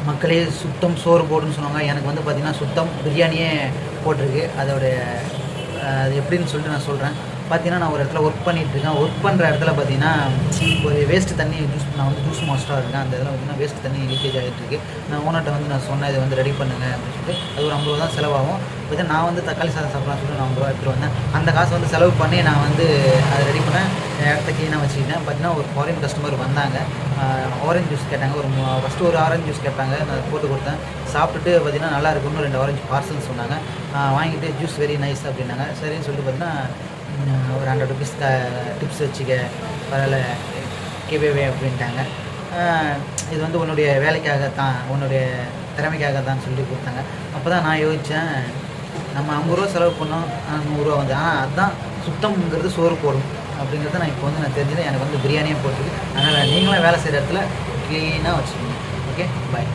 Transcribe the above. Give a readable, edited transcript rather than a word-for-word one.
மக்களே சுத்தம் சோறு போடுன்னு சொன்னாங்க. எனக்கு வந்து பார்த்திங்கன்னா சுத்தம் பிரியாணியே போட்டிருக்கு. அதோடைய அது எப்படின்னு சொல்லிட்டு நான் சொல்கிறேன். பார்த்தீங்கன்னா நான் ஒரு இடத்துல ஒர்க் பண்ணிகிட்ருக்கேன். ஒர்க் பண்ணுற இடத்துல பார்த்தீங்கன்னா ஒரு வேஸ்ட்டு தண்ணி நான் வந்து ஜூஸ் மாஸ்டராக இருக்கேன். அந்த இதில் பார்த்தீங்கன்னா வேஸ்ட்டு தண்ணி லீக்கேஜ் ஆகிட்டுருக்கு. நான் ஓனர்கிட்ட வந்து நான் சொன்னேன், இதை வந்து ரெடி பண்ணுங்க அப்படின்னு சொல்லிட்டு. அது ஒரு 50 ரூபா தான் செலவாகும். பார்த்தீங்கன்னா நான் வந்து தக்காளி சாதம் சாப்பிட்லான்னு சொல்லிட்டு நான் 50 ரூபா எடுத்துகிட்டு வந்தேன். அந்த காசை வந்து செலவு பண்ணி நான் வந்து அதை ரெடி பண்ணேன். இடத்த க்ளீனாக வச்சுக்கிட்டேன். பார்த்தீங்கன்னா ஒரு ஃபாரின் கஸ்டமர் வந்தாங்க. ஆரஞ்சு ஜூஸ் கேட்டாங்க. ஃபஸ்ட்டு ஒரு ஆரஞ்சு ஜூஸ் கேட்டாங்க. நான் போட்டு கொடுத்தேன். சாப்பிட்டுட்டு பார்த்தீங்கன்னா நல்லா இருக்குன்னு 2 ஆரஞ்சு பார்சல்னு சொன்னாங்க. வாங்கிட்டு ஜூஸ் வெரி நைஸ் அப்படின்னாங்க. சரின்னு சொல்லிட்டு பார்த்தீங்கன்னா ஒரு 100 ருபீஸ் டிப்ஸ் வச்சுக்க பரவாயில்ல கிவ்அவே அப்படின்ட்டாங்க. இது வந்து உன்னுடைய வேலைக்காக தான், உன்னுடைய திறமைக்காக தான் சொல்லி கொடுத்தாங்க. அப்போ தான் நான் யோசித்தேன், நம்ம 50 ரூபா செலவு பண்ணோம், 100 ரூபா வந்து அதுதான் சுத்தம்ங்கிறது சோறு போடும் அப்படிங்கிறத நான் இப்போ வந்து நான் தெரிஞ்சுது. எனக்கு வந்து பிரியாணியே போட்டுருக்கு. அதனால் நீங்களும் வேலை செய்கிற இடத்துல க்ளீனாக வச்சுக்கோங்க. ஓகே, பாய்.